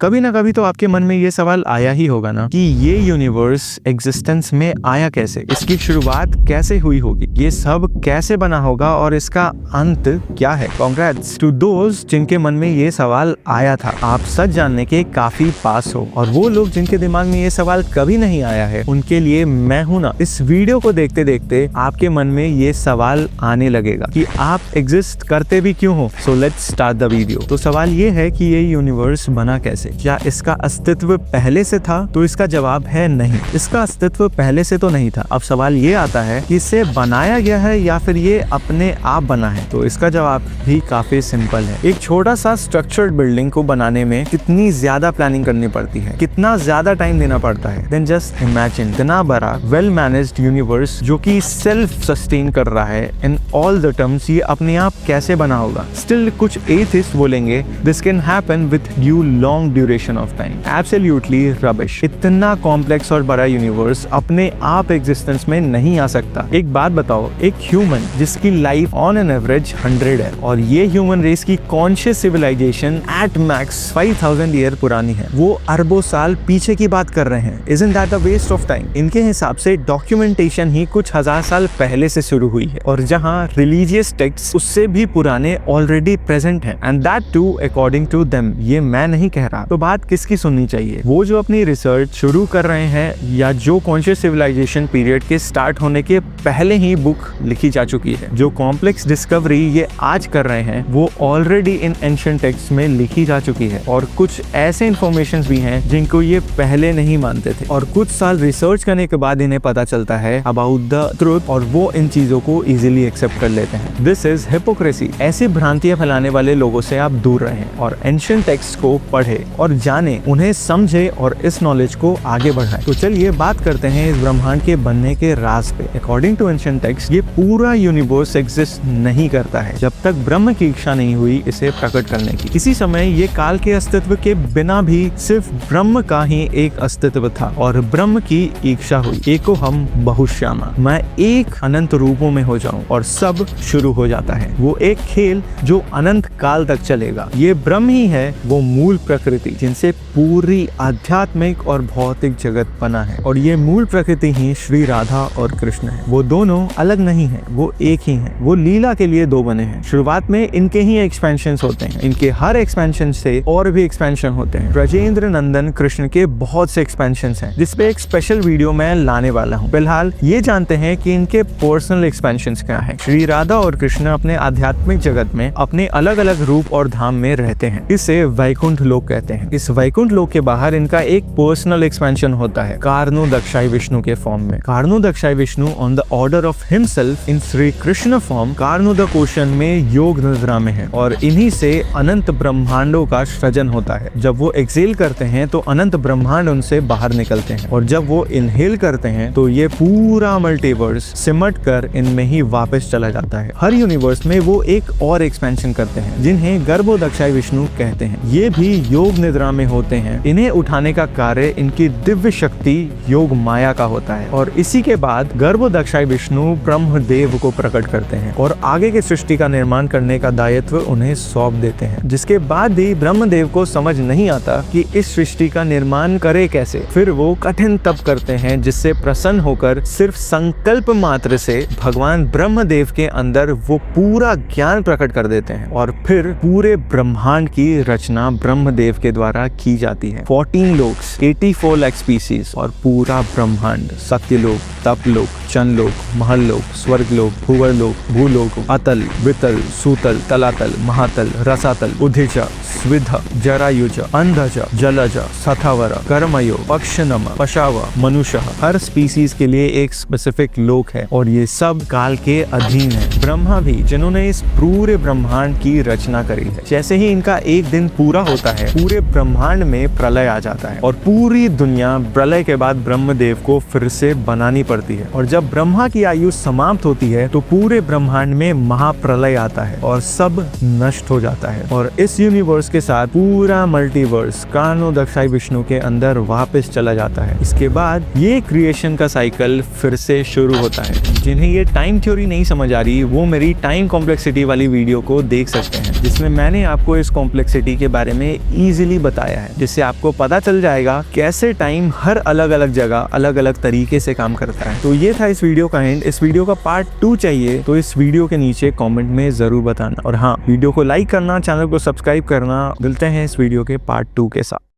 कभी ना कभी तो आपके मन में ये सवाल आया ही होगा ना कि ये यूनिवर्स एग्जिस्टेंस में आया कैसे, इसकी शुरुआत कैसे हुई होगी, ये सब कैसे बना होगा और इसका अंत क्या है। कांग्रेट्स टू दोज जिनके मन में ये सवाल आया था, आप सच जानने के काफी पास हो। और वो लोग जिनके दिमाग में ये सवाल कभी नहीं आया है, उनके लिए मैं हूं ना। इस वीडियो को देखते देखते आपके मन में ये सवाल आने लगेगा कि आप एग्जिस्ट करते भी क्यों हो। So let's start the video. तो सवाल ये है कि ये यूनिवर्स बना कैसे, क्या इसका अस्तित्व पहले से था? तो इसका जवाब है नहीं, इसका अस्तित्व पहले से तो नहीं था। अब सवाल ये आता है कि इसे बनाया गया है या फिर ये अपने आप बना है। तो इसका जवाब भी काफी सिंपल है। एक छोटा सा स्ट्रक्चर्ड बिल्डिंग को बनाने में कितनी ज्यादा प्लानिंग करनी पड़ती है, कितना ज्यादा टाइम देना पड़ता है। देन जस्ट इमेजिन इतना बड़ा वेल मैनेज्ड यूनिवर्स जो कि सेल्फ सस्टेन कर रहा है इन ऑल द टर्म्स, ये अपने आप कैसे बना होगा। स्टिल कुछ एथिस्ट बोलेंगे this can happen with due long duration of time. Absolutely rubbish. इतना कॉम्प्लेक्स और बड़ा यूनिवर्स अपने आप एग्जिस्टेंस में नहीं आ सकता। एक बात बताओ, एक ह्यूमन जिसकी लाइफ ऑन एन एवरेज 100 है और ये ह्यूमन रेस की conscious civilization at max 5000 year पुरानी है, वो अरबों साल पीछे की बात कर रहे हैं। Isn't that a waste of time? इनके हिसाब से डॉक्यूमेंटेशन ही कुछ हजार साल पहले से शुरू हुई है और जहां रिलीजियस टेक्स्ट उससे भी पुराने ऑलरेडी प्रेजेंट हैं, and that too according to them. ये मैं नहीं कह रहा। तो बात किसकी सुननी चाहिए? वो जो अपनी रिसर्च शुरू कर रहे हैं या जो कॉन्शियस सिविलाइजेशन पीरियड के स्टार्ट होने के पहले ही बुक लिखी जा चुकी है। जो कॉम्प्लेक्स डिस्कवरी ये आज कर रहे हैं वो ऑलरेडी इन एंशिएंट टेक्स्ट में लिखी जा चुकी है। और कुछ ऐसे इंफॉर्मेशन भी हैं जिनको ये पहले नहीं मानते थे और कुछ साल रिसर्च करने के बाद इन्हें पता चलता है अबाउट द ट्रुथ और वो इन चीजों को इजीली एक्सेप्ट कर लेते हैं। This is hypocrisy. ऐसी भ्रांतियां फैलाने वाले लोगों से आप दूर रहें और एंशिएंट टेक्स्ट को पढ़े और जाने, उन्हें समझे और इस नॉलेज को आगे बढ़ाएं। तो चलिए बात करते हैं इस ब्रह्मांड के बनने के राज पे। अकॉर्डिंग टू एंशिएंट टेक्स्ट ये पूरा यूनिवर्स एग्जिस्ट नहीं करता है जब तक ब्रह्म की इच्छा नहीं हुई इसे प्रकट करने की। किसी समय ये काल के अस्तित्व के बिना भी सिर्फ ब्रह्म का ही एक अस्तित्व था और ब्रह्म की इच्छा हुई, एको हम बहुश्यामा, मैं एक अनंत रूपों में हो जाऊं और सब शुरू हो जाता है। वो एक खेल जो अनंत काल तक चलेगा। ये ब्रह्म ही है वो मूल प्रकृति जिनसे पूरी आध्यात्मिक और भौतिक जगत बना है और ये मूल प्रकृति ही श्री राधा और कृष्ण है। वो दोनों अलग नहीं है, वो एक ही है। वो लीला के लिए दो बने हैं। शुरुआत में इनके ही एक्सपेंशन होते हैं, इनके हर एक्सपेंशन से और भी एक्सपेंशन होते हैं। ब्रजेंद्र नंदन कृष्ण के बहुत से एक्सपेंशन हैं जिसपे एक स्पेशल वीडियो मैं लाने वाला हूँ। फिलहाल ये जानते हैं कि इनके पर्सनल एक्सपेंशन क्या है। श्री राधा और कृष्ण अपने आध्यात्मिक जगत में अपने अलग अलग रूप और धाम में रहते हैं। इसे वैकुंठ लोक कहते हैं। इस वैकुंठ लोक के बाहर इनका एक पर्सनल एक्सपेंशन होता है कार्नो दक्षाई विष्णु के फॉर्म में। कार्नो दक्षाई Vishnu on the order of himself in Shri Krishna form कार्नो द कोशन में योग निद्रा में है और इन्हीं से अनंत ब्रह्मांडों का सृजन होता है। जब वो एक्सेल करते हैं तो अनंत ब्रह्मांड उनसे बाहर निकलते हैं और जब वो इनहेल करते हैं तो ये पूरा मल्टीवर्स सिमट कर इनमें ही वापस चला जाता है। हर यूनिवर्स में वो एक और एक्सपेंशन करते हैं जिन्हें गर्भो दक्षाई विष्णु कहते हैं। ये भी योग निद्रा में होते हैं। इन्हें उठाने का कार्य इनकी दिव्य शक्ति योग माया का होता है और इसी के बाद गर्भो दक्षाई विष्णु ब्रह्मदेव को प्रकट करते हैं और आगे की सृष्टि का निर्माण करने का दायित्व उन्हें सौंप देते हैं। जिसके बाद भी ब्रह्मदेव को समझ नहीं आता कि इस सृष्टि का निर्माण करे कैसे। फिर वो कठिन तप करते हैं जिससे प्रसन्न होकर सिर्फ संकल्प मात्र से भगवान ब्रह्मदेव के अंदर वो पूरा ज्ञान प्रकट कर देते हैं और फिर पूरे ब्रह्मांड की रचना ब्रह्मदेव के द्वारा की जाती है। 14 लोक्स, 84 लाख स्पीसीज और पूरा ब्रह्मांड, सत्यलोक, तपलोक, चंद्रलोक, महलोक, स्वर्गलोक, भूवरलोक, भूलोक, अतल, वितल, सूतल, तलातल, महातल, रसातल, उधिज, स्विध, जरायुज, अंधज, जलज, सथावर, कर्मयो, पक्षनम, पशाव, मनुष्य, हर स्पीसीज के लिए एक स्पेसिफिक लोक है और ये सब काल के अधीन है। ब्रह्मा भी जिन्होंने इस पूरे ब्रह्मांड की रचना करी है, जैसे ही इनका एक दिन पूरा होता है पूरे ब्रह्मांड में प्रलय आ जाता है और पूरी दुनिया प्रलय के बाद ब्रह्मदेव को फिर से बनानी पड़ती है और जब ब्रह्मा की आयु समाप्त होती है तो पूरे ब्रह्मांड में महाप्रलय आता है और सब नष्ट हो जाता है और इस यूनिवर्स के साथ पूरा मल्टीवर्स कार्नो दक्षाई विष्णु के अंदर वापस चला जाता है। इसके बाद ये क्रिएशन का साइकिल फिर से शुरू होता है। जिन्हें ये टाइम थ्योरी नहीं समझ आ रही वो मेरी टाइम कॉम्प्लेक्सिटी वाली वीडियो को देख सकते हैं जिसमें मैंने आपको इस कॉम्प्लेक्सिटी के बारे में इजीली प्रैक्टिकली बताया है, जिससे आपको पता चल जाएगा कैसे टाइम हर अलग अलग जगह अलग अलग तरीके से काम करता है। तो ये था इस वीडियो का एंड। इस वीडियो का पार्ट 2 चाहिए तो इस वीडियो के नीचे कमेंट में जरूर बताना, और हाँ, वीडियो को लाइक करना, चैनल को सब्सक्राइब करना। मिलते हैं इस वीडियो के पार्ट 2 के साथ।